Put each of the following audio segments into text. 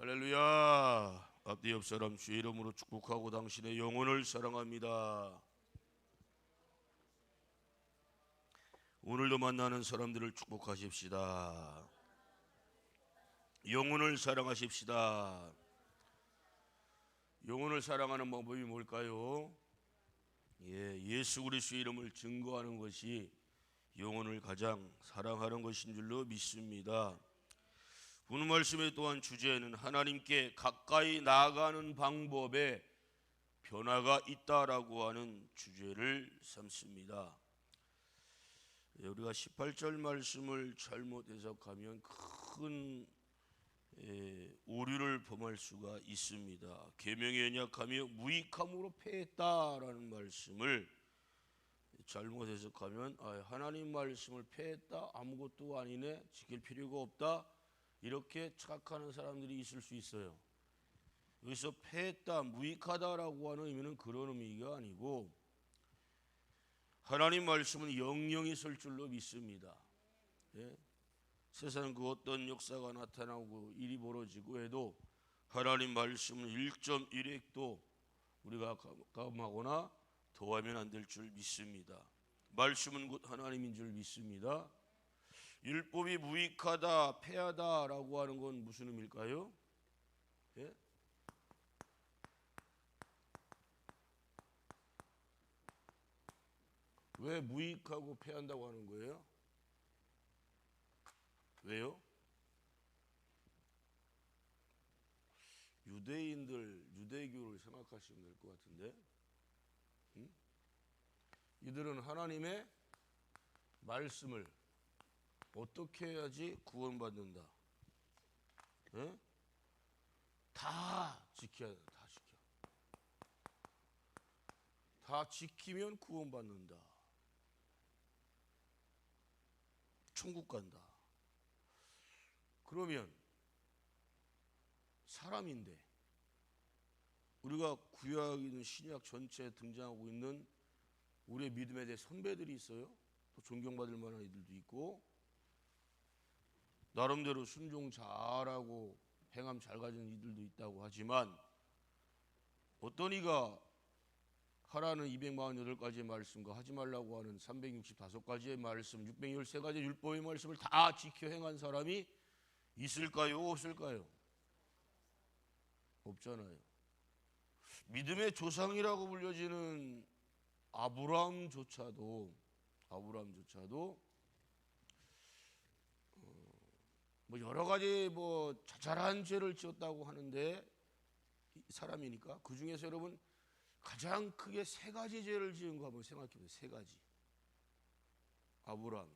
할렐루야. 앞뒤 옆 사람 주의 이름으로 축복하고 당신의 영혼을 사랑합니다. 오늘도 만나는 사람들을 축복하십시다. 영혼을 사랑하십시다. 영혼을 사랑하는 방법이 뭘까요? 예수 그리스도의 이름을 증거하는 것이 영혼을 가장 사랑하는 것인 줄로 믿습니다. 오늘 말씀의 또한 주제는 하나님께 가까이 나아가는 방법에 변화가 있다라고 하는 주제를 삼습니다. 우리가 18절 말씀을 잘못 해석하면 큰 오류를 범할 수가 있습니다. 계명이 연약하며 무익함으로 패했다라는 말씀을 잘못 해석하면 하나님 말씀을 패했다, 아무것도 아니네, 지킬 필요가 없다, 이렇게 착각하는 사람들이 있을 수 있어요. 여기서 패했다, 무익하다라고 하는 의미는 그런 의미가 아니고 하나님 말씀은 영영이 설 줄로 믿습니다. 세상 그 어떤 역사가 나타나고 일이 벌어지고 해도 하나님 말씀은 1.1획도 우리가 감하거나 더하면 안 될 줄 믿습니다. 말씀은 곧 하나님인 줄 믿습니다. 율법이 무익하다, 패하다라고 하는 건 무슨 의미일까요? 왜 무익하고 패한다고 하는 거예요? 왜요? 유대교를 생각하시면 될 것 같은데, 이들은 하나님의 말씀을 어떻게 해야지 구원받는다? 다 지켜야 돼. 다 지켜. 다 지키면 구원받는다. 천국 간다. 그러면 사람인데 우리가 구약이든 신약 전체에 등장하고 있는 우리의 믿음에 대해 선배들이 있어요. 또 존경받을 만한 이들도 있고 나름대로 순종 잘하고 행함 잘 가진 이들도 있다고 하지만 어떤 이가 하라는 248가지의 말씀과 하지 말라고 하는 365가지의 말씀, 613가지 율법의 말씀을 다 지켜 행한 사람이 있을까요? 없을까요? 없잖아요. 믿음의 조상이라고 불려지는 아브라함조차도 여러 가지 자잘한 죄를 지었다고 하는데 사람이니까 그 중에서 여러분 가장 크게 3가지 죄를 지은 거 한번 생각해 보세요. 3가지. 아브라함이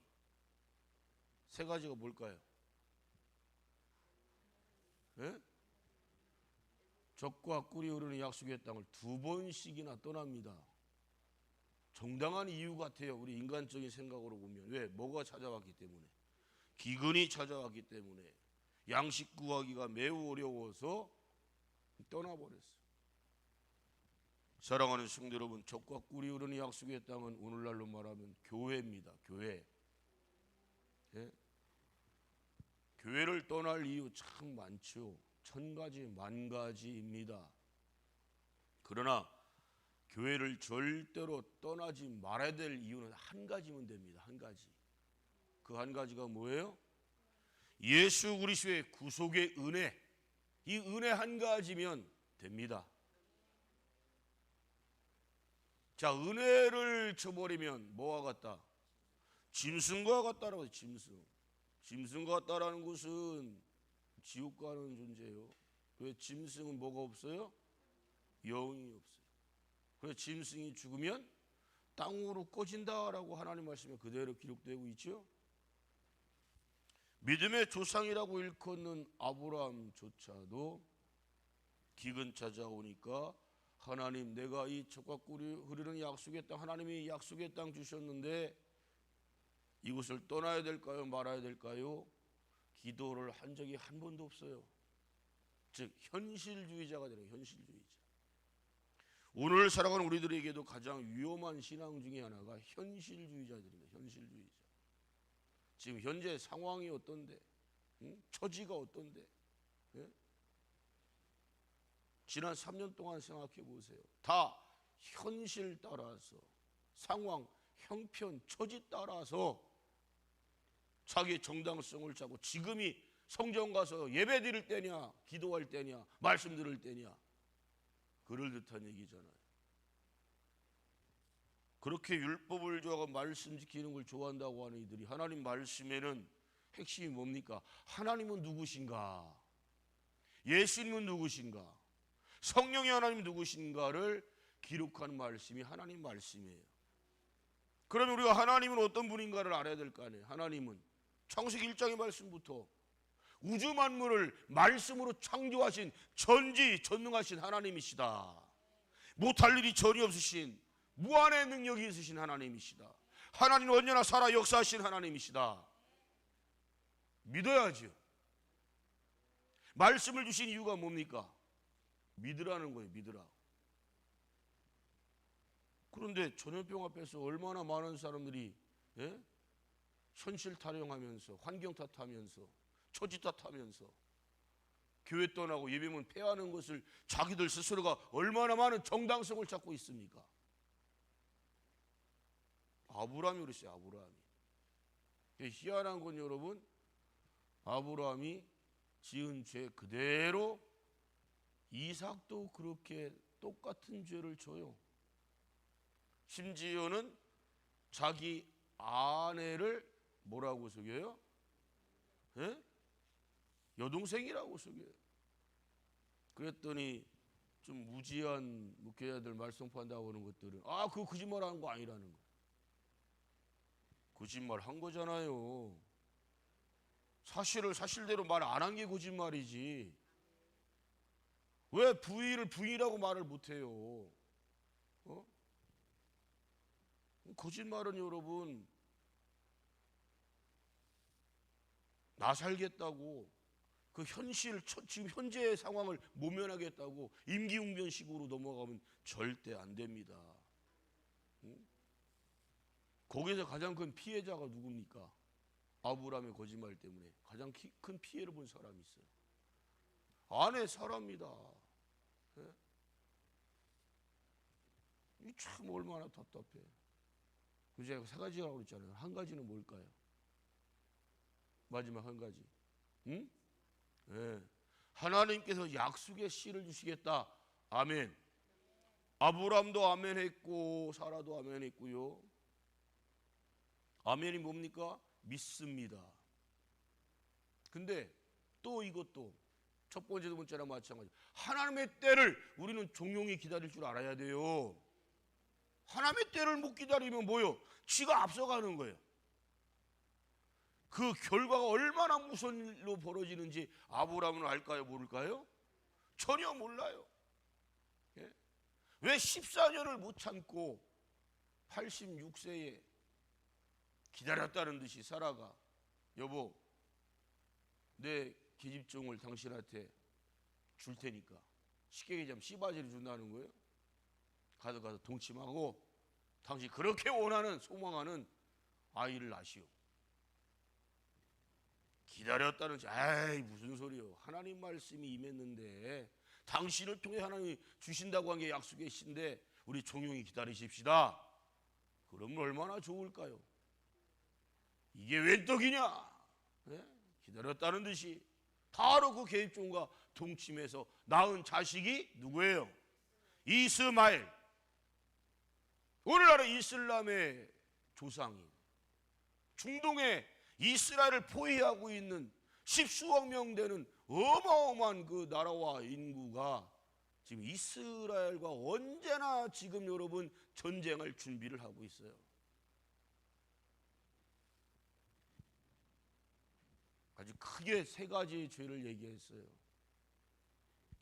3가지가 뭘까요? 젖과 꿀이 흐르는 약속의 땅을 2번씩이나 떠납니다. 정당한 이유 같아요. 우리 인간적인 생각으로 보면. 왜? 뭐가 찾아왔기 때문에. 기근이 찾아왔기 때문에. 양식 구하기가 매우 어려워서 떠나버렸어요. 사랑하는 성도 여러분, 젖과 꿀이 흐르는 약속의 땅은 오늘날로 말하면 교회입니다. 교회. 교회를 떠날 이유 참 많죠. 1000가지, 10,000가지입니다. 그러나 교회를 절대로 떠나지 말아야 될 이유는 한 가지면 됩니다. 한 가지. 그 한 가지가 뭐예요? 예수 그리스도의 구속의 은혜. 이 은혜 한 가지면 됩니다. 자, 은혜를 저버리면 뭐와 같다? 짐승과 같다라고 해요. 짐승과 같다라는 것은 지옥 가는 존재예요. 왜? 짐승은 뭐가 없어요? 영이 없어요. 그래서 짐승이 죽으면 땅으로 꺼진다라고 하나님 말씀에 그대로 기록되고 있죠. 믿음의 조상이라고 일컫는 아브라함조차도 기근 찾아오니까 하나님, 내가 이 젖과 꿀이 흐르는 약속의 땅, 하나님이 약속의 땅 주셨는데 이곳을 떠나야 될까요? 말아야 될까요? 기도를 한 적이 한 번도 없어요. 즉 현실주의자가 되는 현실주의자. 오늘 살아가는 우리들에게도 가장 위험한 신앙 중에 하나가 현실주의자들입니다. 현실주의자. 지금 현재 상황이 어떤데? 처지가 어떤데? 지난 3년 동안 생각해 보세요. 다 현실 따라서, 상황, 형편, 처지 따라서 자기 정당성을 찾고 지금이 성전 가서 예배 드릴 때냐, 기도할 때냐, 말씀 들을 때냐, 그럴 듯한 얘기잖아요. 그렇게 율법을 좋아하고 말씀 지키는 걸 좋아한다고 하는 이들이 하나님 말씀에는 핵심이 뭡니까? 하나님은 누구신가? 예수님은 누구신가? 성령의 하나님 누구신가를 기록하는 말씀이 하나님 말씀이에요. 그러면 우리가 하나님은 어떤 분인가를 알아야 될 거 아니에요. 하나님은 창세기 1장의 말씀부터 우주 만물을 말씀으로 창조하신 전지전능하신 하나님이시다. 못할 일이 전혀 없으신 무한의 능력이 있으신 하나님이시다. 하나님은 언제나 살아 역사하신 하나님이시다. 믿어야죠. 말씀을 주신 이유가 뭡니까? 믿으라는 거예요. 믿으라. 그런데 전염병 앞에서 얼마나 많은 사람들이 현실 타령하면서, 환경 탓하면서, 처지 탓하면서 교회 떠나고 예배문 폐하는 것을 자기들 스스로가 얼마나 많은 정당성을 찾고 있습니까? 아브라함이 그랬어요. 아브라함이. 희한한 건 여러분, 아브라함이 지은 죄 그대로 이삭도 그렇게 똑같은 죄를 져요. 심지어는 자기 아내를 뭐라고 속여요? 여동생이라고 속여요. 그랬더니 좀 무지한 목회자들 말썽판다고 하는 것들은 그거 거짓말하는 거 아니라는 거예요. 거짓말 한 거잖아요. 사실을 사실대로 말 안 한 게 거짓말이지. 왜 부인을 부인이라고 말을 못해요? 거짓말은 여러분, 나 살겠다고 그 현실, 지금 현재의 상황을 모면하겠다고 임기응변식으로 넘어가면 절대 안 됩니다. 거기서 가장 큰 피해자가 누굽니까? 아브라함의 거짓말 때문에 가장 큰 피해를 본 사람이 있어요. 아내 사람이다. 이 참 얼마나 답답해. 제가 세 가지라고 그랬잖아요. 한 가지는 뭘까요? 마지막 한 가지. 응? 네. 하나님께서 약속의 씨를 주시겠다. 아멘. 아브라함도 아멘 했고 사라도 아멘 했고요. 아멘이 뭡니까? 믿습니다. 근데 또 이것도 첫 번째, 두 번째랑 마찬가지. 하나님의 때를 우리는 종용히 기다릴 줄 알아야 돼요. 하나님의 때를 못 기다리면 뭐요? 지가 앞서가는 거예요. 그 결과가 얼마나 무서운 일로 벌어지는지 아브라함은 알까요? 모를까요? 전혀 몰라요. 예? 왜 14년을 못 참고 86세에 기다렸다는 듯이 사라가 여보 내 계집종을 당신한테 줄 테니까 쉽게 얘기하면 씨바지를 준다는 거예요. 가서 동침하고 당신 그렇게 원하는 소망하는 아이를 낳으시오. 기다렸다는 에이 무슨 소리요. 하나님 말씀이 임했는데 당신을 통해 하나님이 주신다고 한 게 약속의 신데 우리 종용히 기다리십시다. 그러면 얼마나 좋을까요? 이게 웬 떡이냐? 네? 기다렸다는 듯이 바로 그 계집종과 동침해서 낳은 자식이 누구예요? 이스마엘. 오늘날의 이슬람의 조상인 중동의 이스라엘을 포위하고 있는 십수억 명 되는 어마어마한 그 나라와 인구가 지금 이스라엘과 언제나 지금 여러분 전쟁할 준비를 하고 있어요. 아주 크게 세 가지 죄를 얘기했어요.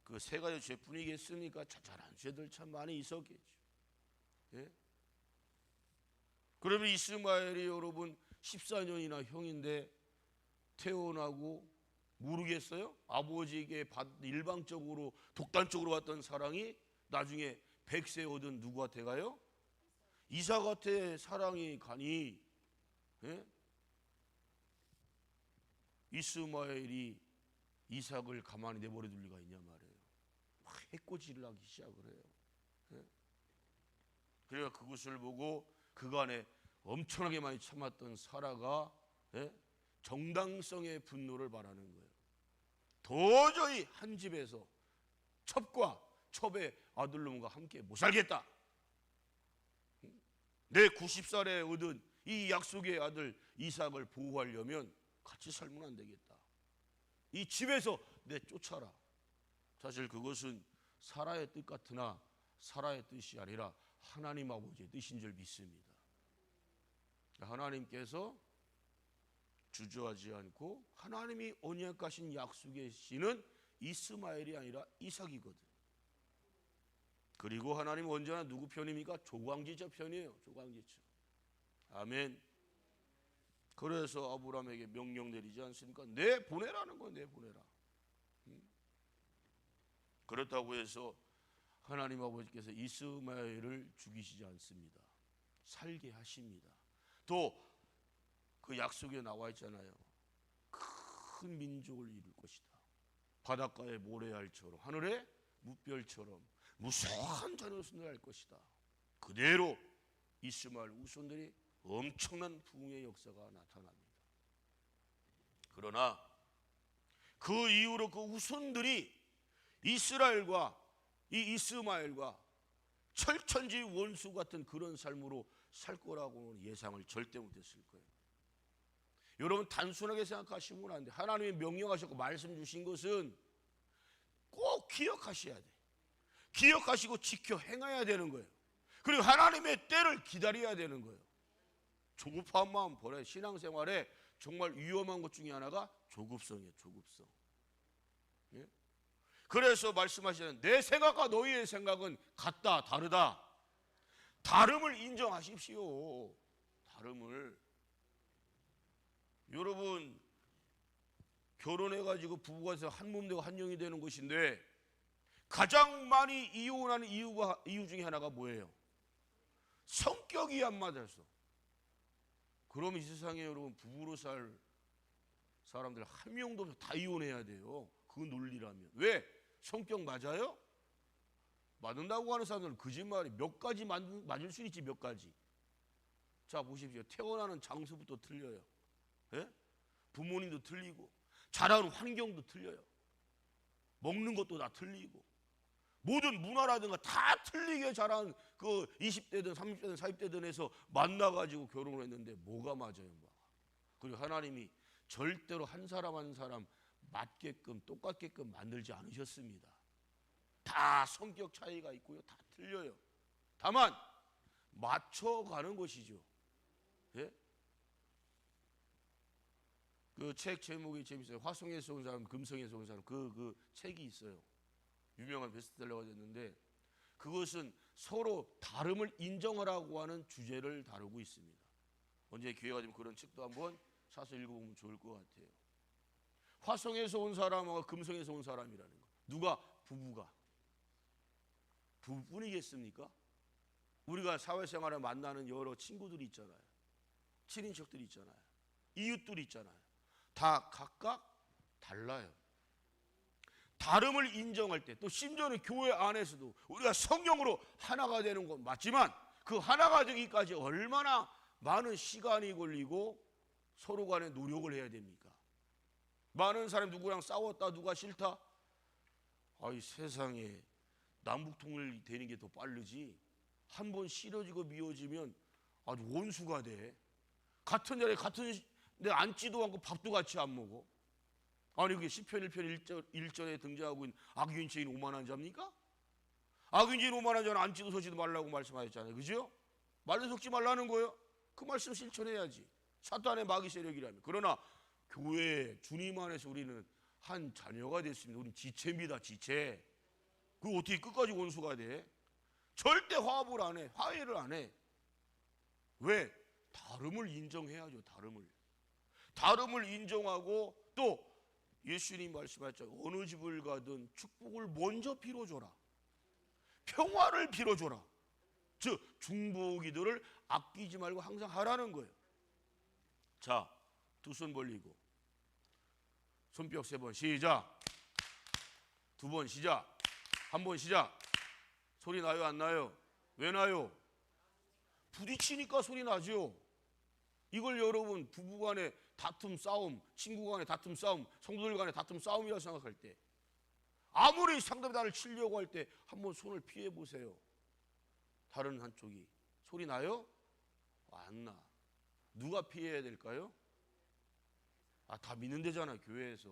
그 세 가지 죄뿐이겠습니까? 자잘한 죄들 참 많이 있었겠죠. 예? 그러면 이스마엘이 여러분 14년이나 형인데 태어나고 모르겠어요? 아버지에게 일방적으로 독단적으로 받던 사랑이 나중에 100세 얻은 누구한테 가요? 이삭한테 사랑이 가니 예? 이스마엘이 이삭을 가만히 내버려 둘 리가 있냐 말이에요. 막 해코지를 하기 시작을 해요. 예? 그래야 그것을 보고 그간에 엄청나게 많이 참았던 사라가 예? 정당성의 분노를 말하는 거예요. 도저히 한 집에서 첩과 첩의 아들놈과 함께 못 살겠다. 내 90살에 얻은 이 약속의 아들 이삭을 보호하려면 같이 살면 안 되겠다. 이 집에서 내쫓아라. 사실 그것은 사라의 뜻 같으나 사라의 뜻이 아니라 하나님 아버지의 뜻인 줄 믿습니다. 하나님께서 주저하지 않고 하나님이 언약하신 약속의 씨는 이스마엘이 아니라 이삭이거든. 그리고 하나님은 언제나 누구 편입니까? 조광지처 편이에요. 조광지처. 아멘. 그래서 아브라함에게 명령 내리지 않습니까? 내 보내라는 거예요. 내 보내라. 그렇다고 해서 하나님 아버지께서 이스마엘을 죽이시지 않습니다. 살게 하십니다. 또 그 약속에 나와 있잖아요. 큰 민족을 이룰 것이다. 바닷가의 모래알처럼 하늘의 무별처럼 무수한 자녀손을 할 것이다. 그대로 이스마엘 후손들이 엄청난 부흥의 역사가 나타납니다. 그러나 그 이후로 그 후손들이 이스라엘과 이 이스마엘과 철천지 원수 같은 그런 삶으로 살 거라고는 예상을 절대 못했을 거예요. 여러분 단순하게 생각하시면 안 돼요. 하나님이 명령하셨고 말씀 주신 것은 꼭 기억하셔야 돼. 기억하시고 지켜 행해야 되는 거예요. 그리고 하나님의 때를 기다려야 되는 거예요. 조급한 마음 버려요. 신앙생활에 정말 위험한 것 중에 하나가 조급성이에요. 조급성. 예? 그래서 말씀하시는 내 생각과 너희의 생각은 같다 다르다. 다름을 인정하십시오. 다름을. 여러분 결혼해가지고 부부가 돼서 한 몸 되고 한 영이 되는 것인데 가장 많이 이혼하는 이유 중에 하나가 뭐예요? 성격이 안 맞아서. 그럼 이 세상에 여러분 부부로 살 사람들 한 명도 없어 다 이혼해야 돼요. 그 논리라면. 왜? 성격 맞아요? 맞는다고 하는 사람들은 거짓말이 몇 가지 맞을 수 있지. 몇 가지. 자 보십시오. 태어나는 장소부터 틀려요. 예? 부모님도 틀리고 자라는 환경도 틀려요. 먹는 것도 다 틀리고 모든 문화라든가 다 틀리게 자란 그 20대든 30대든 40대든 해서 만나가지고 결혼을 했는데 뭐가 맞아요? 그리고 하나님이 절대로 한 사람 한 사람 맞게끔 똑같게끔 만들지 않으셨습니다. 다 성격 차이가 있고요. 다 틀려요. 다만 맞춰가는 것이죠. 예? 그 책 제목이 재밌어요. 화성에서 온 사람, 금성에서 온 사람. 그 책이 있어요. 유명한 베스트셀러가 됐는데 그것은 서로 다름을 인정하라고 하는 주제를 다루고 있습니다. 언제 기회가 되면 그런 책도 한번 사서 읽어보면 좋을 것 같아요. 화성에서 온 사람하고 금성에서 온 사람이라는 거. 누가? 부부가. 부부뿐이겠습니까? 우리가 사회생활에 만나는 여러 친구들이 있잖아요. 친인척들이 있잖아요. 이웃들이 있잖아요. 다 각각 달라요. 다름을 인정할 때 또 심지어는 교회 안에서도 우리가 성령으로 하나가 되는 건 맞지만 그 하나가 되기까지 얼마나 많은 시간이 걸리고 서로 간에 노력을 해야 됩니까? 많은 사람이 누구랑 싸웠다 누가 싫다? 아이 세상에 남북 통일이 되는 게 더 빠르지. 한 번 싫어지고 미워지면 아주 원수가 돼. 같은 자리에 같은 데 앉지도 않고 밥도 같이 안 먹어. 아니 그게 시편 1편 1절에 등장하고 있는 악인 죄인 오만한 자입니까? 악인 죄인 오만한 자는 앉지도 서지도 말라고 말씀하셨잖아요. 그죠? 말도 섞지 말라는 거예요. 그 말씀 실천해야지. 사탄의 마귀 세력이라면. 그러나 교회 주님 안에서 우리는 한 자녀가 됐습니다. 우리는 지체입니다. 지체. 그거 어떻게 끝까지 원수가 돼? 절대 화합을 안 해. 화해를 안 해. 왜? 다름을 인정해야죠. 다름을 인정하고 또 예수님 말씀하셨죠. 어느 집을 가든 축복을 먼저 빌어줘라. 평화를 빌어줘라. 즉 중보기도를 아끼지 말고 항상 하라는 거예요. 자, 두 손 벌리고 손뼉 3번 시작. 2번 시작. 한번 시작. 소리 나요, 안 나요? 왜 나요? 부딪히니까 소리 나죠. 이걸 여러분 부부간의 다툼, 싸움, 친구간의 다툼, 싸움, 성도들 간의 다툼, 싸움이라고 생각할 때, 아무리 상대방이 나를 치려고 할 때 한번 손을 피해 보세요. 다른 한쪽이 소리 나요? 안 나. 누가 피해야 될까요? 다 믿는 데잖아, 교회에서.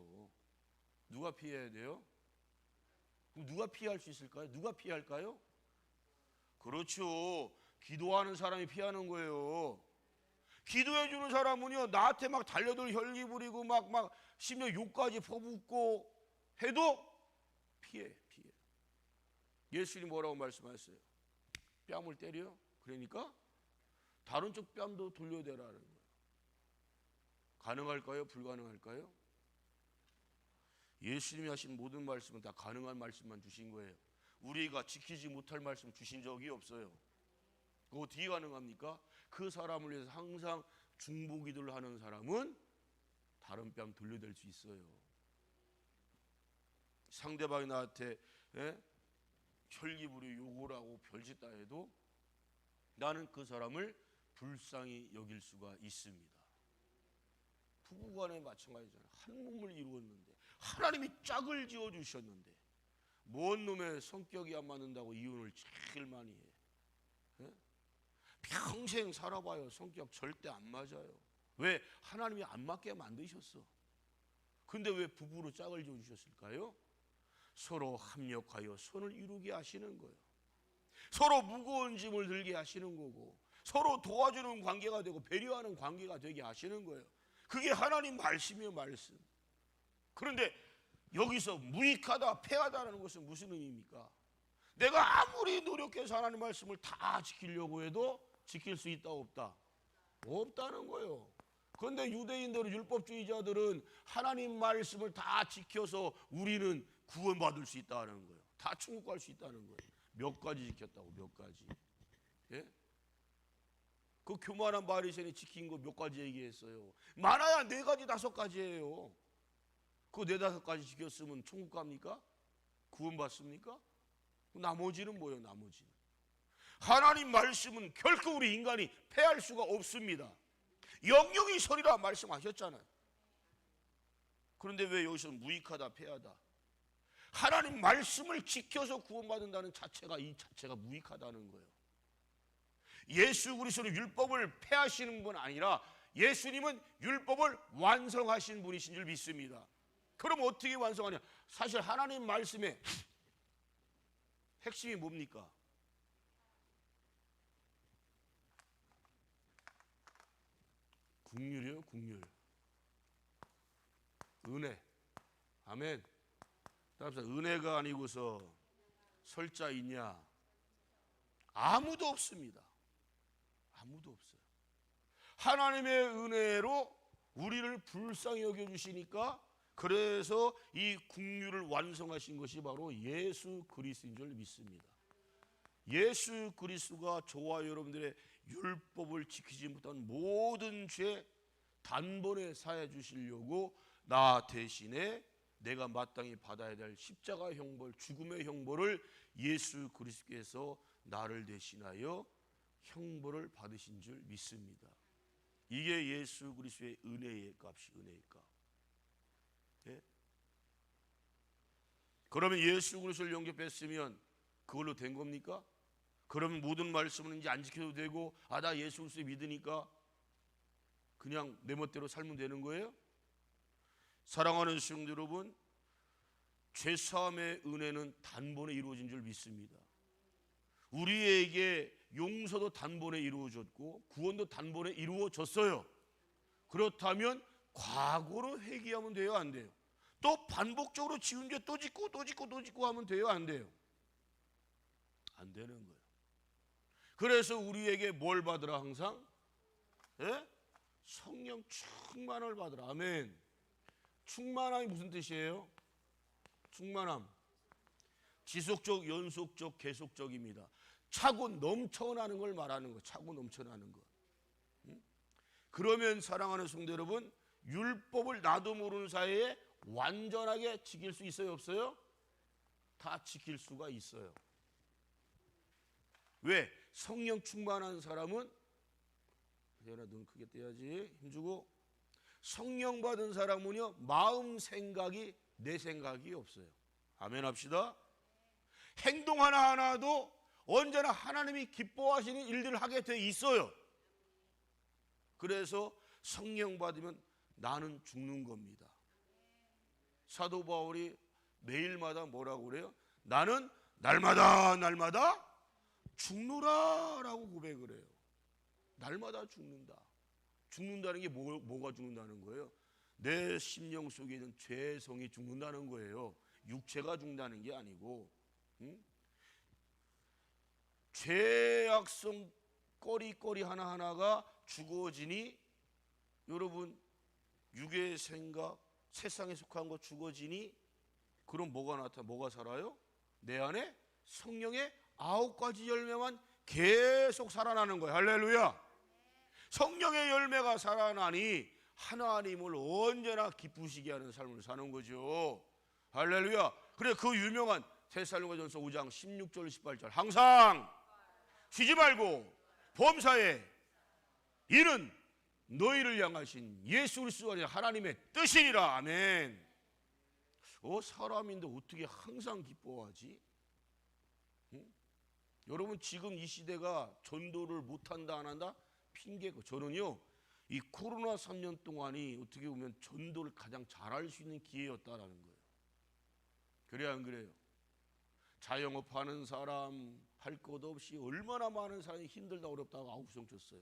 누가 피해야 돼요? 그럼 누가 피할 수 있을까요? 누가 피할까요? 그렇죠. 기도하는 사람이 피하는 거예요. 기도해 주는 사람은요, 나한테 막 달려들 혈기 부리고 막 심지어 욕까지 퍼붓고 해도 피해. 예수님이 뭐라고 말씀하셨어요? 뺨을 때려? 그러니까 다른 쪽 뺨도 돌려대라는 거예요. 가능할까요? 불가능할까요? 예수님이 하신 모든 말씀은 다 가능한 말씀만 주신 거예요. 우리가 지키지 못할 말씀 주신 적이 없어요. 그거 어떻게 가능합니까? 그 사람을 위해서 항상 중보기도를 하는 사람은 다른 뺨 돌려댈 수 있어요. 상대방이 나한테 혈기부리 욕을 하고 별짓 다 해도 나는 그 사람을 불쌍히 여길 수가 있습니다. 부부간에 마찬가지잖아요. 한 몸을 이루었는데 하나님이 짝을 지어주셨는데 뭔 놈의 성격이 안 맞는다고 이혼을 제일 많이 해. 평생 살아봐요. 성격 절대 안 맞아요. 왜? 하나님이 안 맞게 만드셨어. 근데 왜 부부로 짝을 지어주셨을까요? 서로 합력하여 손을 이루게 하시는 거예요. 서로 무거운 짐을 들게 하시는 거고, 서로 도와주는 관계가 되고 배려하는 관계가 되게 하시는 거예요. 그게 하나님 말씀이에요, 말씀. 그런데 여기서 무익하다, 패하다라는 것은 무슨 의미입니까? 내가 아무리 노력해서 하나님 말씀을 다 지키려고 해도 지킬 수 있다, 없다? 없다는 거예요. 그런데 유대인들은, 율법주의자들은 하나님 말씀을 다 지켜서 우리는 구원받을 수 있다는 거예요. 다 천국 갈 수 있다는 거예요. 몇 가지 지켰다고, 몇 가지. 예? 그 교만한 바리새인이 지킨 거 몇 가지 얘기했어요. 많아야 4가지, 5가지예요. 그 4, 5가지 지켰으면 천국 갑니까? 구원받습니까? 나머지는 뭐예요? 나머지는 하나님 말씀은 결코 우리 인간이 패할 수가 없습니다. 영영이 서리라 말씀하셨잖아요. 그런데 왜 여기서 무익하다, 패하다? 하나님 말씀을 지켜서 구원받는다는 자체가, 이 자체가 무익하다는 거예요. 예수 그리스도는 율법을 폐하시는 분 아니라 예수님은 율법을 완성하신 분이신 줄 믿습니다. 그럼 어떻게 완성하냐? 사실 하나님 말씀의 핵심이 뭡니까? 긍휼이요, 긍휼. 은혜. 아멘. 따라서 은혜가 아니고서 설 자 있냐? 아무도 없습니다. 아무도 없어요. 하나님의 은혜로 우리를 불쌍히 여겨주시니까, 그래서 이 긍휼을 완성하신 것이 바로 예수 그리스도인 줄 믿습니다. 예수 그리스도가 저와 여러분들의 율법을 지키지 못한 모든 죄 단번에 사해 주시려고 나 대신에 내가 마땅히 받아야 될 십자가 형벌, 죽음의 형벌을 예수 그리스도께서 나를 대신하여 형벌을 받으신 줄 믿습니다. 이게 예수 그리스도의 은혜의 값이, 은혜의 값. 예? 그러면 예수 그리스도를 영접했으면 그걸로 된 겁니까? 그러면 모든 말씀은 이제 안 지켜도 되고, 나 예수 그리스도 믿으니까 그냥 내 멋대로 살면 되는 거예요? 사랑하는 성도 여러분, 죄사함의 은혜는 단번에 이루어진 줄 믿습니다. 우리에게 용서도 단번에 이루어졌고 구원도 단번에 이루어졌어요. 그렇다면 과거로 회개하면 돼요, 안 돼요? 또 반복적으로 지은 죄 또 짓고 또 짓고 또 짓고 하면 돼요, 안 돼요? 안 되는 거예요. 그래서 우리에게 뭘 받으라 항상? 예? 성령 충만을 받으라. 아멘. 충만함이 무슨 뜻이에요? 충만함, 지속적, 연속적, 계속적입니다. 차고 넘쳐나는 걸 말하는 거. 차고 넘쳐나는 거. 그러면 사랑하는 성도 여러분, 율법을 나도 모르는 사이에 완전하게 지킬 수 있어요, 없어요? 다 지킬 수가 있어요. 왜? 성령 충만한 사람은, 얘나 눈 크게 떼야지, 힘주고, 성령 받은 사람은요, 마음 생각이 내 생각이 없어요. 아멘 합시다. 행동 하나하나도 언제나 하나님이 기뻐하시는 일들을 하게 돼 있어요. 그래서 성령 받으면 나는 죽는 겁니다. 사도 바울이 매일마다 뭐라고 그래요? 나는 날마다 죽노라 라고 고백을 해요. 날마다 죽는다. 죽는다는 게 뭐가 죽는다는 거예요? 내 심령 속에 있는 죄성이 죽는다는 거예요. 육체가 죽는다는 게 아니고, 죄악성 꺼리꺼리 하나하나가 죽어지니, 여러분 육의 생각, 세상에 속한 거 죽어지니, 그럼 뭐가 살아요? 내 안에 성령의 9가지 열매만 계속 살아나는 거예요. 할렐루야. 성령의 열매가 살아나니 하나님을 언제나 기쁘시게 하는 삶을 사는 거죠. 할렐루야. 그래, 그 유명한 데살로니가전서 5장 16절 18절, 항상 쉬지 말고 범사에 이는 너희를 향하신 예수 그리스도 안에 하나님의 뜻이니라. 아멘. 사람인데 어떻게 항상 기뻐하지? 여러분, 지금 이 시대가 전도를 못한다 안 한다? 핑계고. 저는요, 이 코로나 3년 동안이 어떻게 보면 전도를 가장 잘할 수 있는 기회였다라는 거예요. 그래야 안 그래요? 자영업하는 사람 할 것 없이 얼마나 많은 사람이 힘들다 어렵다고 아우성 쳤어요.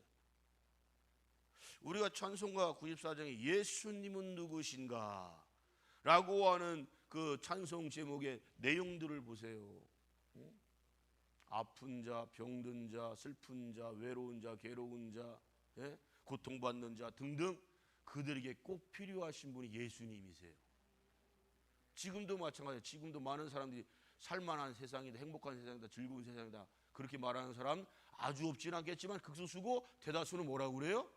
우리가 찬송가 94장에 예수님은 누구신가 라고 하는 그 찬송 제목의 내용들을 보세요. 아픈 자, 병든 자, 슬픈 자, 외로운 자, 괴로운 자, 고통받는 자 등등, 그들에게 꼭 필요하신 분이 예수님이세요. 지금도 마찬가지예요. 지금도 많은 사람들이 살만한 세상이다, 행복한 세상이다, 즐거운 세상이다 그렇게 말하는 사람 아주 없진 않겠지만 극소수고, 대다수는 뭐라고 그래요?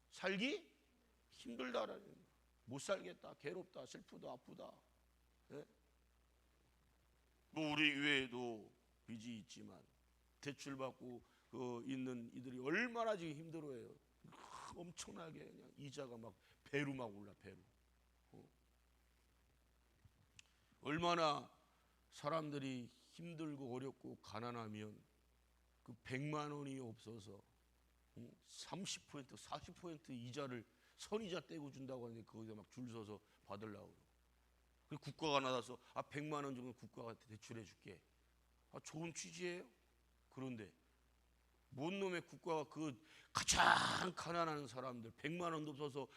살기 힘들다라는 거예요. 못 살겠다, 괴롭다, 슬프다, 아프다. 뭐 우리 외에도 빚이 있지만 대출받고 있는 이들이 얼마나 지금 힘들어해요. 엄청나게 그냥 이자가 막 배로 막 올라, 배로. 얼마나 사람들이 힘들고 어렵고 가난하면 그 100만 원이 없어서 30% 40% 이자를 선이자 떼고 준다고 하는데 거기다 막 줄 서서 받으려고. 그리고 국가가 나서서 100만 원 정도 국가가 대출해 줄게. 좋은 취지예요. 그런데 뭔 놈의 국가가 그 가장 가난한 사람들 100만 원도 없어서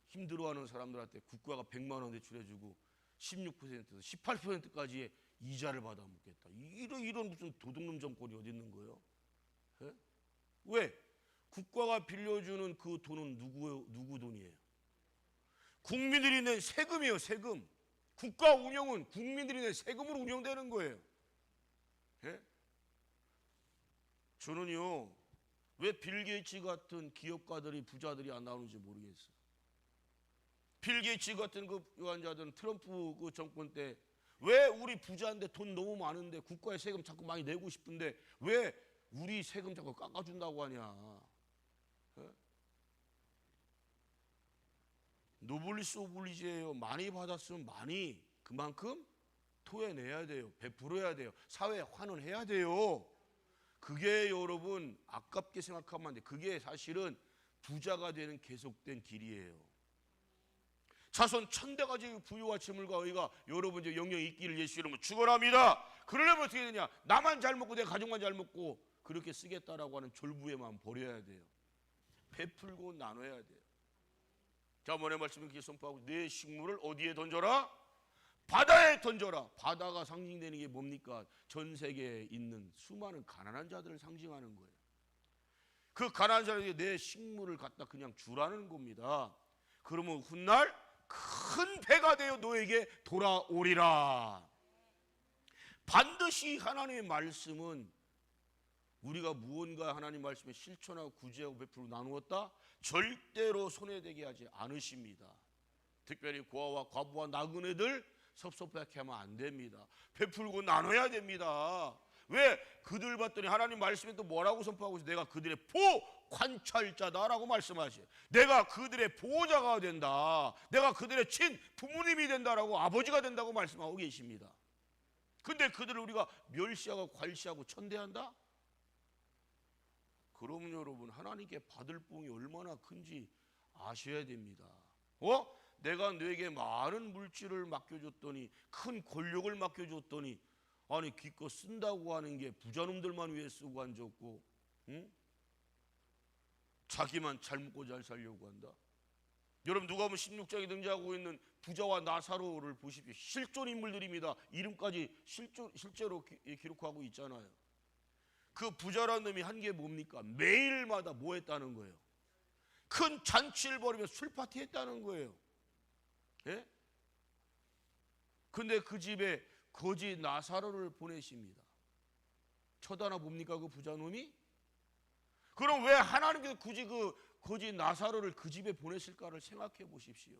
힘들어하는 사람들한테 국가가 100만 원 대출해 주고 16%에서 18%까지의 이자를 받아 먹겠다. 이런 무슨 도둑놈 정권이 어디 있는 거예요? 왜? 국가가 빌려주는 그 돈은 누구 돈이에요? 국민들이 낸 세금이에요. 세금. 국가 운영은 국민들이 낸 세금으로 운영되는 거예요. 저는요, 왜 빌 게이츠 같은 기업가들이, 부자들이 안 나오는지 모르겠어요. 빌 게이츠 같은 그 유한자들은 트럼프 그 정권 때 왜 우리 부자인데 돈 너무 많은데 국가의 세금 자꾸 많이 내고 싶은데 왜 우리 세금 자꾸 깎아준다고 하냐? 노블리스 오블리지예요. 많이 받았으면 많이 그만큼 토해내야 돼요. 베풀어야 돼요. 사회에 환원해야 돼요. 그게 여러분 아깝게 생각하면 안 돼. 그게 사실은 부자가 되는 계속된 길이에요. 자손 1000대까지 부유와 재물과 의가 여러분 이제 영영이 있기를 예수 이름으로 축원합니다. 그러려면 어떻게 되냐? 나만 잘 먹고 내 가족만 잘 먹고 그렇게 쓰겠다라고 하는 졸부의 마음 버려야 돼요. 베풀고 나눠야 돼요. 자, 이번에 말씀은 이렇게 선포하고, 내 식물을 어디에 던져라? 바다에 던져라. 바다가 상징되는 게 뭡니까? 전 세계에 있는 수많은 가난한 자들을 상징하는 거예요. 그 가난한 자들에게 내 식물을 갖다 그냥 주라는 겁니다. 그러면 훗날 큰 배가 되어 너에게 돌아오리라. 반드시 하나님의 말씀은 우리가 무언가 하나님 말씀에 실천하고 구제하고 베풀고 나누었다? 절대로 손해되게 하지 않으십니다. 특별히 고아와 과부와 나그네들 섭섭하게 하면 안 됩니다. 베풀고 나눠야 됩니다. 왜? 그들 봤더니 하나님 말씀에 또 뭐라고 선포하고 있어요? 내가 그들의 보관찰자다라고 말씀하셔요. 내가 그들의 보호자가 된다. 내가 그들의 친 부모님이 된다라고, 아버지가 된다고 말씀하고 계십니다. 근데 그들을 우리가 멸시하고 괄시하고 천대한다? 그러면 여러분, 하나님께 받을 봉이 얼마나 큰지 아셔야 됩니다. 내가 너에게 많은 물질을 맡겨줬더니, 큰 권력을 맡겨줬더니, 아니 기껏 쓴다고 하는 게 부자놈들만 위해 쓰고 앉았고, 응? 자기만 잘 먹고 잘 살려고 한다. 여러분, 누가 보면 16장에 등장하고 있는 부자와 나사로를 보십시오. 실존 인물들입니다. 이름까지 실제로 기록하고 있잖아요. 그 부자라는 놈이 한 게 뭡니까? 매일마다 뭐 했다는 거예요? 큰 잔치를 벌이며 술 파티 했다는 거예요. 예? 근데 그 집에 거지 나사로를 보내십니다. 쳐다나 봅니까 그 부자놈이? 그럼 왜 하나님께서 굳이 그 거지 나사로를 그 집에 보냈을까를 생각해 보십시오.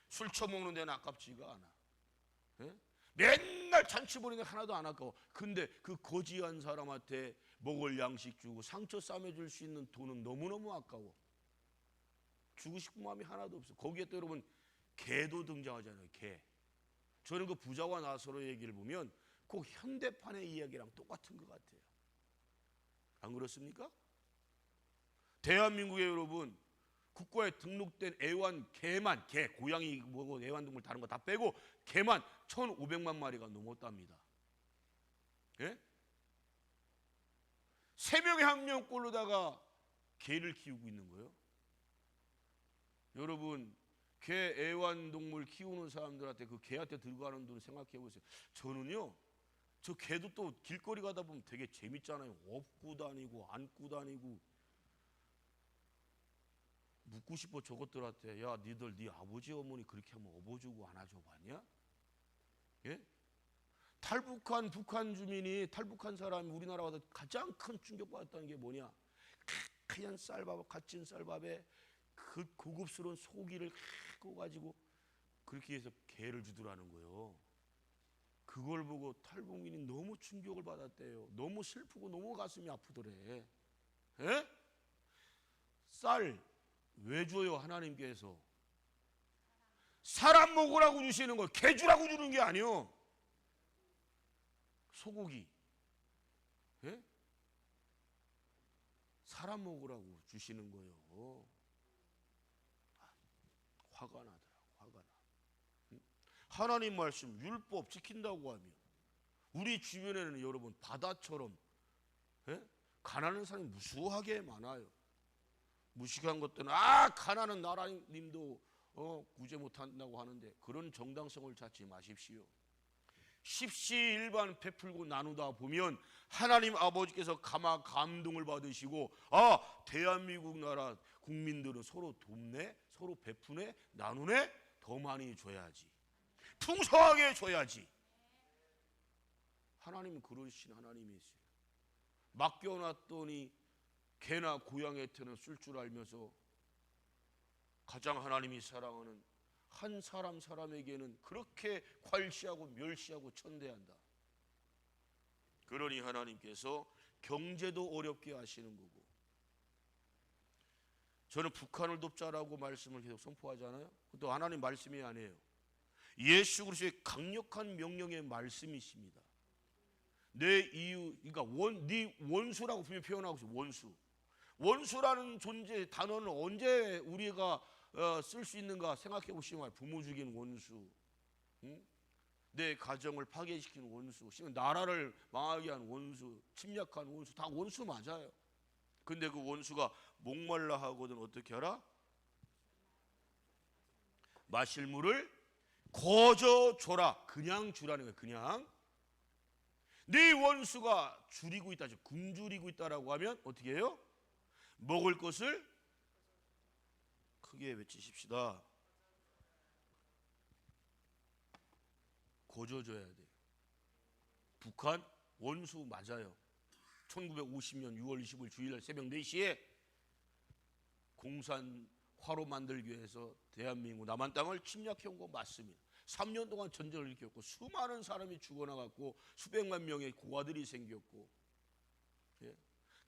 술 처먹는 데는 아깝지가 않아. 예? 맨날 잔치 벌이는 데 하나도 안 아까워. 근데 그 거지한 사람한테 먹을 양식 주고 상처 싸매줄 수 있는 돈은 너무너무 아까워. 주고 싶은 마음이 하나도 없어. 거기에 또 여러분 개도 등장하잖아요. 개. 저는 그 부자와 나사로의 얘기를 보면 꼭 현대판의 이야기랑 똑같은 것 같아요. 안 그렇습니까? 대한민국에 여러분 국가에 등록된 애완개만, 개, 고양이, 뭐고 애완동물 다른 거 다 빼고 개만 1,500만 마리가 넘었답니다. 예? 3명에 1명꼴로다가 개를 키우고 있는 거예요. 여러분, 개 애완동물 키우는 사람들한테 그 개한테 들어가는 돈 생각해 보세요. 저는요, 저 개도 또 길거리 가다 보면 되게 재밌잖아요. 업고 다니고 안고 다니고. 묻고 싶어 저것들한테, 야 니들 네 아버지 어머니 그렇게 하면 업어주고 안아줘 봤냐? 예? 탈북한 북한 주민이, 탈북한 사람이 우리나라 와서 가장 큰 충격받았다는 게 뭐냐? 하얀 쌀밥, 갓진 쌀밥에 그 고급스러운 소기를 구워가지고 그렇게 해서 개를 주더라는 거예요. 그걸 보고 탈북민이 너무 충격을 받았대요. 너무 슬프고 너무 가슴이 아프더래. 예? 쌀 왜 줘요? 하나님께서 사람 먹으라고 주시는 거, 개 주라고 주는 게 아니요. 소고기, 예? 사람 먹으라고 주시는 거예요. 화가 나더라고. 화가 나. 하나님 말씀 율법 지킨다고 하면 우리 주변에는 여러분 바다처럼, 예? 가난한 사람이 무수하게 많아요. 무식한 것들은 가난한 나라님도 구제 못한다고 하는데 그런 정당성을 찾지 마십시오. 십시일반 베풀고 나누다 보면 하나님 아버지께서 감동을 받으시고, 대한민국 나라 국민들은 서로 돕네, 서로 베푸네, 나누네, 더 많이 줘야지, 풍성하게 줘야지. 하나님은 그러신 하나님이세요. 맡겨놨더니 개나 고양이한테는 쓸 줄 알면서 가장 하나님이 사랑하는 한 사람에게는 그렇게 괄시하고 멸시하고 천대한다. 그러니 하나님께서 경제도 어렵게 하시는 거고, 저는 북한을 돕자라고 말씀을 계속 선포하잖아요. 그것도 하나님 말씀이 아니에요. 예수 그리스도의 강력한 명령의 말씀이십니다. 내 이유, 그러니까 네 원수라고 분명히 표현하고 있어요. 원수라는 존재 단어는 언제 우리가 쓸 수 있는가 생각해 보시면, 부모 죽인 원수, 응? 내 가정을 파괴시키는 원수, 나라를 망하게 한 원수, 침략한 원수, 다 원수 맞아요. 근데 그 원수가 목말라 하거든 어떻게 하라? 마실 물을 거저 줘라. 그냥 주라는 거예요. 그냥. 네 원수가 줄이고 있다, 굶주리고 있다라고 하면 어떻게 해요? 먹을 것을 크게 외치십시다. 거저줘야 돼요. 북한 원수 맞아요. 1950년 6월 25일 주일날 새벽 4시에 공산 화로 만들기 위해서 대한민국 남한 땅을 침략해 온 거 맞습니다. 3년 동안 전쟁을 일으켰고 수많은 사람이 죽어나갔고 수백만 명의 고아들이 생겼고, 예?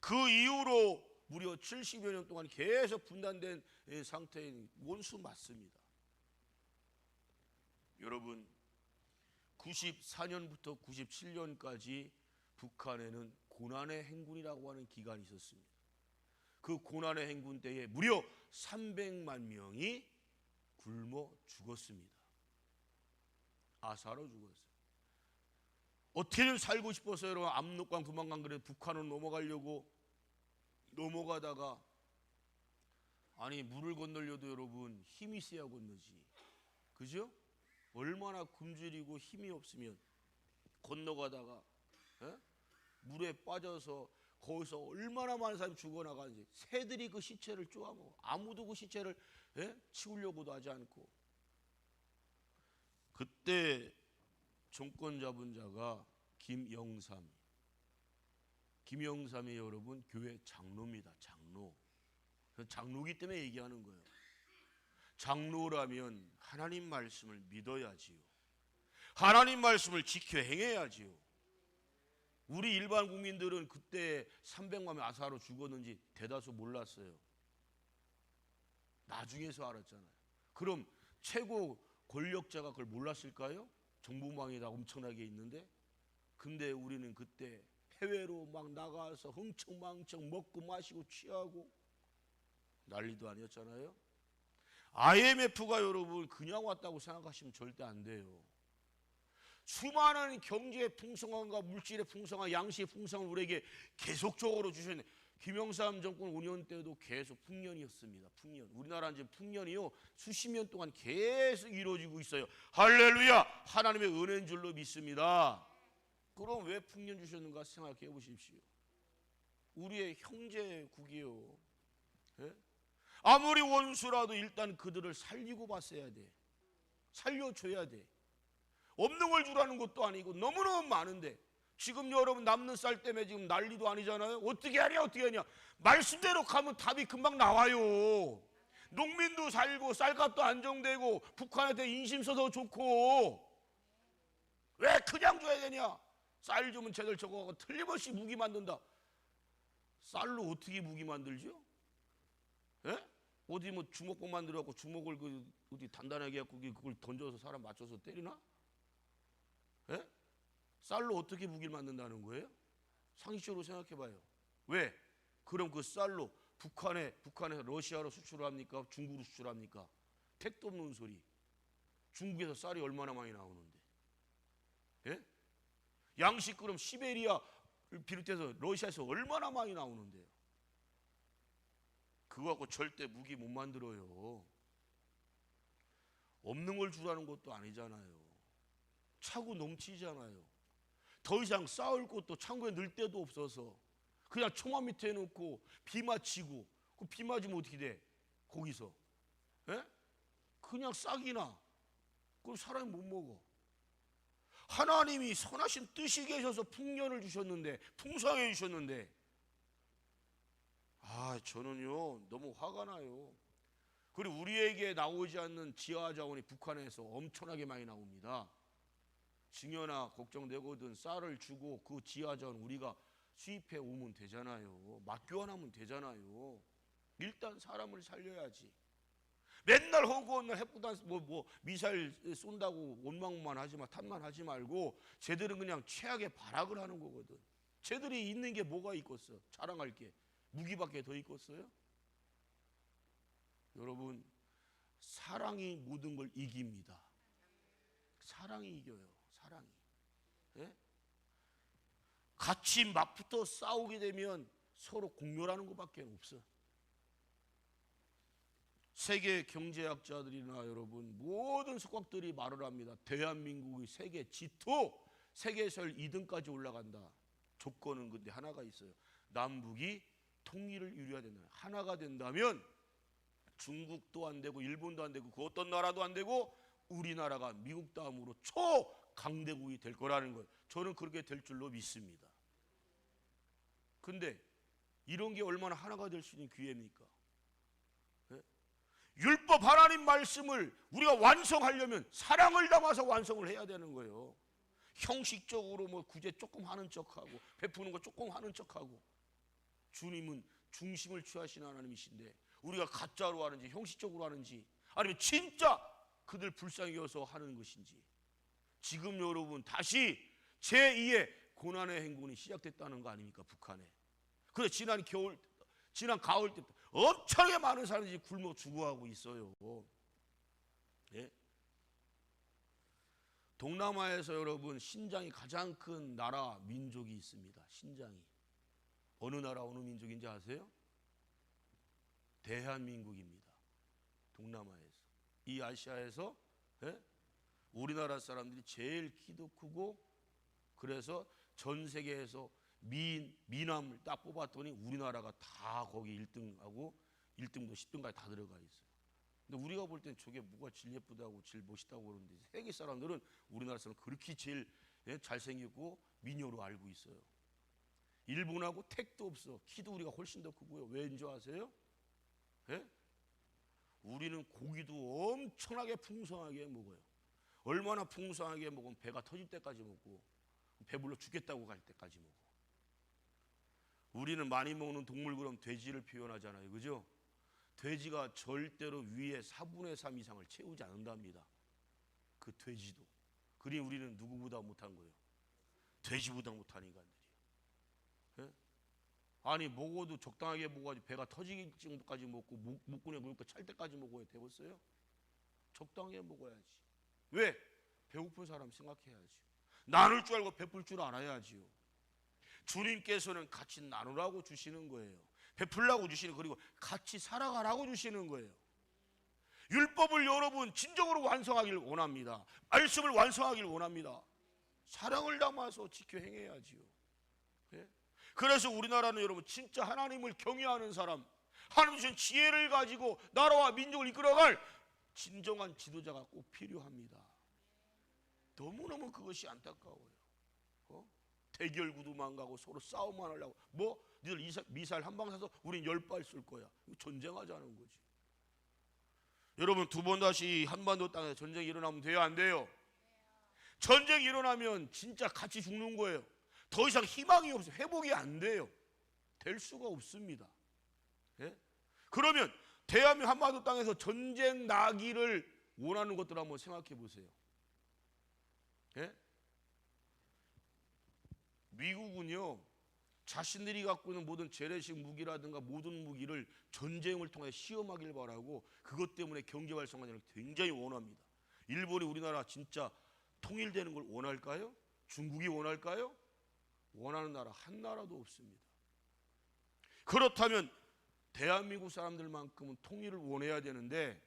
그 이후로 무려 70여 년 동안 계속 분단된 상태인 원수 맞습니다. 여러분, 94년부터 97년까지 북한에는 고난의 행군이라고 하는 기간이 있었습니다. 그 고난의 행군 때에 무려 300만 명이 굶어 죽었습니다. 아사로 죽었어요. 어떻게든 살고 싶어서 여러분 압록강 두만강 그래 북한으로 넘어가려고 넘어가다가, 아니 물을 건너려도 여러분 힘이 있어야 건너지, 그죠? 얼마나 굶주리고 힘이 없으면 건너가다가 물에 빠져서 거기서 얼마나 많은 사람이 죽어나가는지, 새들이 그 시체를 쪼아먹어. 아무도 그 시체를 치우려고도 하지 않고. 그때 정권 잡은 자가 김영삼이 여러분 교회 장로입니다. 장로기 때문에 얘기하는 거예요. 장로라면 하나님 말씀을 믿어야지요. 하나님 말씀을 지켜 행해야지요. 우리 일반 국민들은 그때 300만 명 아사로 죽었는지 대다수 몰랐어요. 나중에서 알았잖아요. 그럼 최고 권력자가 그걸 몰랐을까요? 정보망이 다 엄청나게 있는데. 근데 우리는 그때 해외로 막 나가서 흥청망청 먹고 마시고 취하고 난리도 아니었잖아요. IMF가 여러분 그냥 왔다고 생각하시면 절대 안 돼요. 수많은 경제의 풍성함과 물질의 풍성함, 양식의 풍성함을 우리에게 계속적으로 주셨는데, 김영삼 정권 5년 때도 계속 풍년이었습니다. 풍년. 우리나라는 지금 풍년이요 수십 년 동안 계속 이루어지고 있어요. 할렐루야! 하나님의 은혜인 줄로 믿습니다. 그럼 왜 풍년 주셨는가 생각해 보십시오. 우리의 형제국이요. 예? 아무리 원수라도 일단 그들을 살리고 봤어야 돼. 살려줘야 돼. 없는 걸 주라는 것도 아니고 너무너무 많은데, 지금 여러분 남는 쌀 때문에 지금 난리도 아니잖아요. 어떻게 하냐. 말씀대로 가면 답이 금방 나와요. 농민도 살고 쌀값도 안정되고 북한한테 인심 써서 좋고, 왜 그냥 줘야 되냐. 쌀 주면 쟤들 저거 틀림없이 무기 만든다. 쌀로 어떻게 무기 만들죠? 예? 어디 뭐 주먹밥 만들어갖고 주먹을 어디 단단하게 해갖고 그걸 던져서 사람 맞춰서 때리나? 예? 쌀로 어떻게 무기를 만든다는 거예요? 상식적으로 생각해봐요. 왜? 그럼 그 쌀로 북한에서 러시아로 수출을 합니까? 중국으로 수출합니까? 택도 없는 소리. 중국에서 쌀이 얼마나 많이 나오는데. 예? 양식 그럼 시베리아를 비롯해서 러시아에서 얼마나 많이 나오는데요. 그거 갖고 절대 무기 못 만들어요. 없는 걸 주라는 것도 아니잖아요. 차고 넘치잖아요. 더 이상 쌓을 곳도 창고에 넣을 데도 없어서 그냥 총화 밑에 놓고 비 맞히고, 그 비 맞으면 어떻게 돼? 거기서 그냥 싹이나. 그럼 사람이 못 먹어. 하나님이 선하신 뜻이 계셔서 풍년을 주셨는데, 풍성해 주셨는데, 저는요 너무 화가 나요. 그리고 우리에게 나오지 않는 지하 자원이 북한에서 엄청나게 많이 나옵니다. 증여나 걱정되거든 쌀을 주고 그 지하 자원 우리가 수입해 오면 되잖아요. 맞교환하면 되잖아요. 일단 사람을 살려야지. 맨날 허구한 핵부단 미사일 쏜다고 원망만 하지 마, 탓만 하지 말고 쟤들은 그냥 최악의 발악을 하는 거거든. 쟤들이 있는 게 뭐가 있겠어? 자랑할 게 무기밖에 더 있겠어요? 여러분, 사랑이 모든 걸 이깁니다. 사랑이 이겨요. 사랑이. 예? 같이 맞붙어 싸우게 되면 서로 공멸하는 것밖에 없어. 세계 경제학자들이나 여러분 모든 석학들이 말을 합니다. 대한민국이 세계 G2, 세계에서 2등까지 올라간다. 조건은 근데 하나가 있어요. 남북이 통일을 이루어야 된다. 하나가 된다면 중국도 안 되고 일본도 안 되고 그 어떤 나라도 안 되고 우리나라가 미국 다음으로 초강대국이 될 거라는 거예요. 저는 그렇게 될 줄로 믿습니다. 근데 이런 게 얼마나 하나가 될 수 있는 기회입니까? 네? 율법 하나님 말씀을 우리가 완성하려면 사랑을 담아서 완성을 해야 되는 거예요. 형식적으로 뭐 구제 조금 하는 척하고 베푸는 거 조금 하는 척하고. 주님은 중심을 취하시는 하나님이신데 우리가 가짜로 하는지 형식적으로 하는지 아니면 진짜 그들 불쌍히 여서 하는 것인지. 지금 여러분 다시 제2의 고난의 행군이 시작됐다는 거 아닙니까? 북한에. 그래 지난 가을 때 엄청나게 많은 사람들이 굶어 죽어가고 있어요. 예? 동남아에서 여러분 신장이 가장 큰 나라 민족이 있습니다. 신장이 어느 나라 어느 민족인지 아세요? 대한민국입니다. 동남아에서 이 아시아에서 예? 우리나라 사람들이 제일 키도 크고 그래서 전 세계에서 미남을 딱 뽑았더니 우리나라가 다 거기 1등하고 1등도 10등까지 다 들어가 있어요. 근데 우리가 볼 땐 저게 뭐가 제일 예쁘다고 제일 멋있다고 그러는데 세계 사람들은 우리나라 사람 그렇게 제일 잘생겼고 미녀로 알고 있어요. 일본하고 택도 없어. 키도 우리가 훨씬 더 크고요. 왜인 줄 아세요? 예? 우리는 고기도 엄청나게 풍성하게 먹어요. 얼마나 풍성하게 먹으면 배가 터질 때까지 먹고 배불러 죽겠다고 갈 때까지 먹어. 우리는 많이 먹는 동물 그럼 돼지를 표현하잖아요. 그죠? 돼지가 절대로 위에 4분의 3 이상을 채우지 않는답니다. 그 돼지도. 그러니 우리는 누구보다 못한 거예요. 돼지보다 못한 인간들이에요. 예? 아니 먹어도 적당하게 먹어야지 배가 터지기 정도까지 먹고 목구멍에 물고 찰 때까지 먹어야 되겠어요? 적당하게 먹어야지. 왜? 배고픈 사람 생각해야지. 나눌 줄 알고 베풀 줄 알아야지요. 주님께서는 같이 나누라고 주시는 거예요. 베풀라고 주시는, 그리고 같이 살아가라고 주시는 거예요. 율법을 여러분 진정으로 완성하길 원합니다. 말씀을 완성하길 원합니다. 사랑을 담아서 지켜 행해야지요. 예? 그래서 우리나라는 여러분 진짜 하나님을 경외하는 사람, 하나님 주신 지혜를 가지고 나라와 민족을 이끌어갈 진정한 지도자가 꼭 필요합니다. 너무너무 그것이 안타까워요. 대결 구도만 가고 서로 싸움만 하려고. 뭐 니들 미사일 한 방 사서 우린 10발 쏠 거야. 전쟁하자는 거지. 여러분 두 번 다시 한반도 땅에 전쟁이 일어나면 돼요 안 돼요? 전쟁이 일어나면 진짜 같이 죽는 거예요. 더 이상 희망이 없어요. 회복이 안 돼요. 될 수가 없습니다. 예? 그러면 대한민국 한반도 땅에서 전쟁 나기를 원하는 것들 한번 생각해 보세요. 예? 미국은요 자신들이 갖고 있는 모든 재래식 무기라든가 모든 무기를 전쟁을 통해 시험하길 바라고 그것 때문에 경제 활성화를 굉장히 원합니다. 일본이 우리나라 진짜 통일되는 걸 원할까요? 중국이 원할까요? 원하는 나라 한 나라도 없습니다. 그렇다면 대한민국 사람들만큼은 통일을 원해야 되는데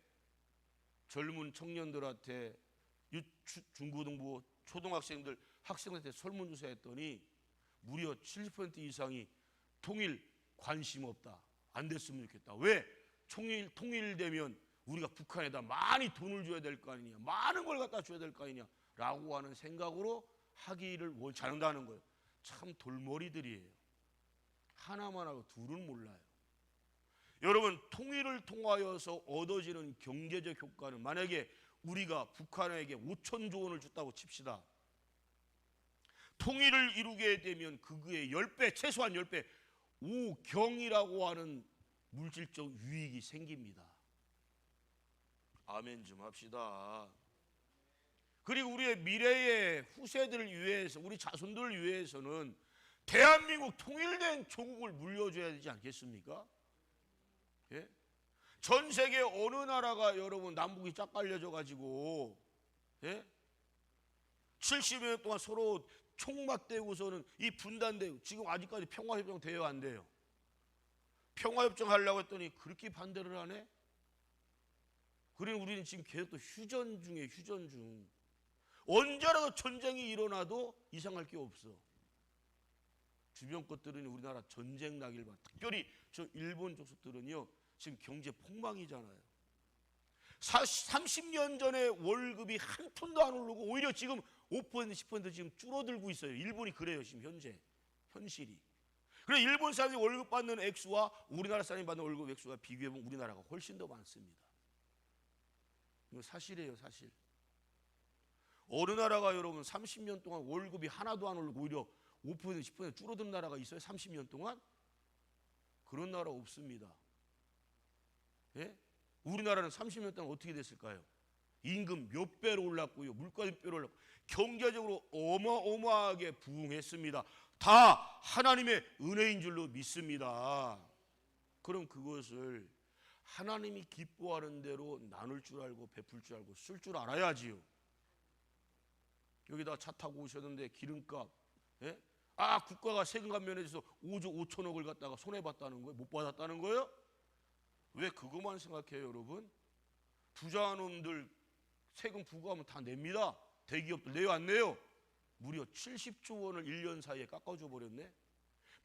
젊은 청년들한테 중고등부 초등학생들 학생들한테 설문조사 했더니 무려 70% 이상이 통일 관심 없다. 안 됐으면 좋겠다. 왜? 통일되면 우리가 북한에다 많이 돈을 줘야 될 거 아니냐, 많은 걸 갖다 줘야 될 거 아니냐 라고 하는 생각으로 하기를 원치 않는다는 거예요. 참 돌머리들이에요. 하나만 하고 둘은 몰라요. 여러분 통일을 통하여서 얻어지는 경제적 효과는 만약에 우리가 북한에게 5천조 원을 줬다고 칩시다. 통일을 이루게 되면 그의 10배, 최소한 10배 5경이라고 하는 물질적 유익이 생깁니다. 아멘 좀 합시다. 그리고 우리의 미래의 후세들을 위해서, 우리 자손들을 위해서는 대한민국 통일된 조국을 물려줘야 되지 않겠습니까? 예? 전 세계 어느 나라가 여러분 남북이 짝 갈려져 가지고 70여 년 동안 서로 총맞대고서는 이 분단되고 지금 아직까지 평화협정 돼요 안 돼요? 평화협정 하려고 했더니 그렇게 반대를 하네? 그리고 우리는 지금 계속 또 휴전 중이에요. 휴전 중. 언제라도 전쟁이 일어나도 이상할 게 없어. 주변 것들은 우리나라 전쟁 나길 봐. 특별히 저 일본 족속들은요 지금 경제 폭망이잖아요. 30년 전에 월급이 한 푼도 안 오르고 오히려 지금 5% 10% 지금 줄어들고 있어요. 일본이 그래요 지금 현실이. 그래서 일본 사람이 월급 받는 액수와 우리나라 사람이 받는 월급 액수가 비교해보면 우리나라가 훨씬 더 많습니다. 이거 사실이에요, 사실. 어느 나라가 여러분 30년 동안 월급이 하나도 안 오르고 오히려 5% 10% 줄어든 나라가 있어요? 30년 동안? 그런 나라 없습니다. 예? 우리나라는 30년 동안 어떻게 됐을까요? 임금 몇 배로 올랐고요, 물가 몇 배로 올랐고, 경제적으로 어마어마하게 부흥했습니다. 다 하나님의 은혜인 줄로 믿습니다. 그럼 그것을 하나님이 기뻐하는 대로 나눌 줄 알고 베풀 줄 알고 쓸 줄 알아야지요. 여기다 차 타고 오셨는데 기름값, 예? 국가가 세금 감면해줘서 5조 5천억을 갖다가 손해봤다는 거예요? 못 받았다는 거예요? 왜 그것만 생각해요, 여러분? 부자놈들 세금 부과하면 다 냅니다. 대기업들 내요, 안 내요? 무려 70조 원을 1년 사이에 깎아줘 버렸네.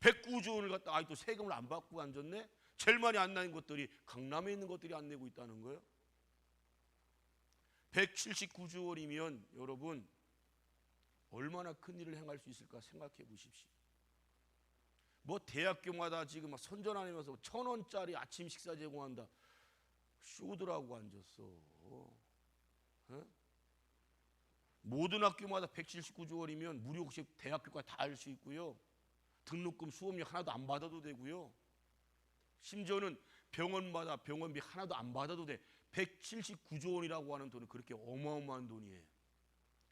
109조 원을 갖다 아직도 세금을 안 받고 앉았네. 제일 많이 안 내는 것들이 강남에 있는 것들이 안 내고 있다는 거예요. 179조 원이면 여러분 얼마나 큰 일을 행할 수 있을까 생각해 보십시오. 뭐 대학교마다 지금 막 선전하면서 1,000원짜리 아침 식사 제공한다. 쇼들하고 앉았어. 어? 모든 학교마다 179조 원이면 무료급식 대학교까지 다 할 수 있고요. 등록금 수업료 하나도 안 받아도 되고요. 심지어는 병원마다 병원비 하나도 안 받아도 돼. 179조 원이라고 하는 돈은 그렇게 어마어마한 돈이에요.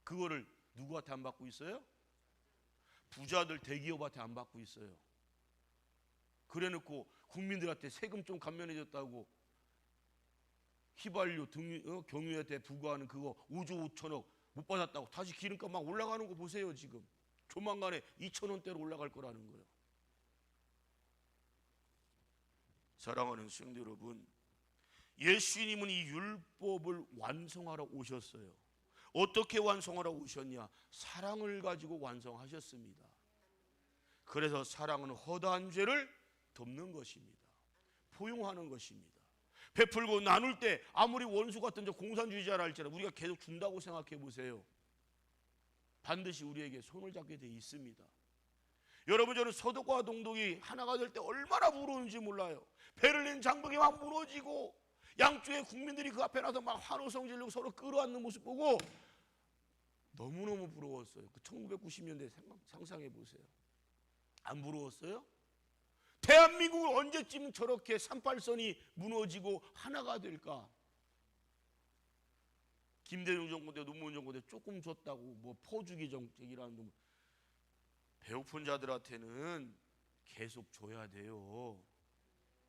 그거를 누구한테 안 받고 있어요? 부자들 대기업한테 안 받고 있어요. 그래놓고 국민들한테 세금 좀 감면해줬다고 휘발유 경유한테 부과하는 그거 5조 5천억 못 받았다고 다시 기름값 막 올라가는 거 보세요. 지금 조만간에 2,000원대로 올라갈 거라는 거예요. 사랑하는 성도 여러분, 예수님은 이 율법을 완성하러 오셨어요. 어떻게 완성하러 오셨냐? 사랑을 가지고 완성하셨습니다. 그래서 사랑은 허다한 죄를 덮는 것입니다. 포용하는 것입니다. 베풀고 나눌 때 아무리 원수 같은 저 공산주의자라 할지라도 우리가 계속 준다고 생각해 보세요. 반드시 우리에게 손을 잡게 돼 있습니다. 여러분, 저는 서독과 동독이 하나가 될 때 얼마나 부러운지 몰라요. 베를린 장벽이 막 무너지고 양쪽의 국민들이 그 앞에 나서 막 환호성 지르고 서로 끌어안는 모습 보고 너무너무 부러웠어요. 그 1990년대 상상해 보세요. 안 부러웠어요? 대한민국을 언제쯤 저렇게 38선이 무너지고 하나가 될까? 김대중 정부 때 노무현 정부 때 조금 줬다고 뭐 퍼주기 정책이라는 놈, 배고픈 자들한테는 계속 줘야 돼요.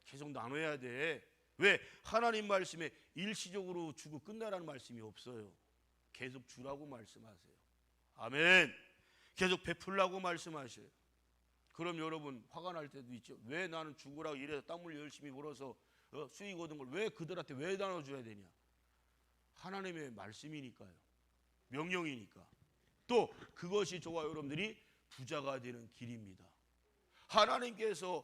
계속 나눠야 돼. 왜? 하나님 말씀에 일시적으로 주고 끝나라는 말씀이 없어요. 계속 주라고 말씀하세요. 아멘. 계속 베풀라고 말씀하셔요. 그럼 여러분 화가 날 때도 있죠. 왜 나는 죽으라고 이래서 땀을 열심히 벌어서 수익 얻은 걸 왜 그들한테 왜 나눠줘야 되냐? 하나님의 말씀이니까요. 명령이니까. 또 그것이 저와 여러분들이 부자가 되는 길입니다. 하나님께서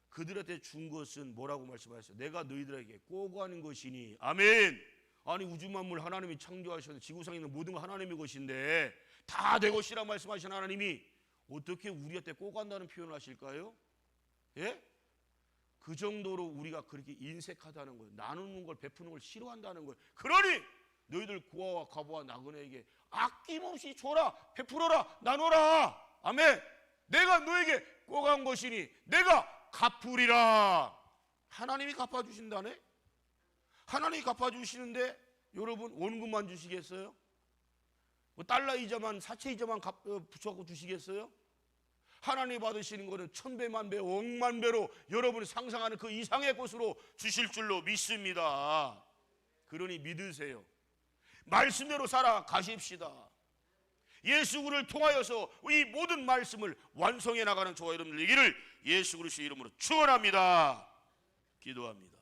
그들한테 준 것은 뭐라고 말씀하셨어요? 내가 너희들에게 꼬고하는 것이니. 아멘. 아니 우주 만물 하나님이 창조하셨는데 지구상에 있는 모든 건 하나님의 것인데 다 내 것이라 말씀하신 하나님이 어떻게 우리한테 꼬간다는 표현을 하실까요? 예? 그 정도로 우리가 그렇게 인색하다는 거예요. 나누는 걸 베푸는 걸 싫어한다는 거예요. 그러니 너희들 고아와 과부와 나그네에게 아낌없이 줘라, 베풀어라, 나눠라. 아멘. 내가 너에게 꼬간 것이니 내가 갚으리라. 하나님이 갚아주신다네. 하나님이 갚아주시는데 여러분 원금만 주시겠어요? 뭐 달러 이자만 사채 이자만 붙여갖고 주시겠어요? 하나님 받으시는 거는 1000배, 10,000배, 억만 배로 여러분이 상상하는 그 이상의 것으로 주실 줄로 믿습니다. 그러니 믿으세요. 말씀대로 살아가십시다. 예수 그리스도를 통하여서 이 모든 말씀을 완성해 나가는 저와 여러분들 되기를 예수 그리스도의 이름으로 축원합니다. 기도합니다.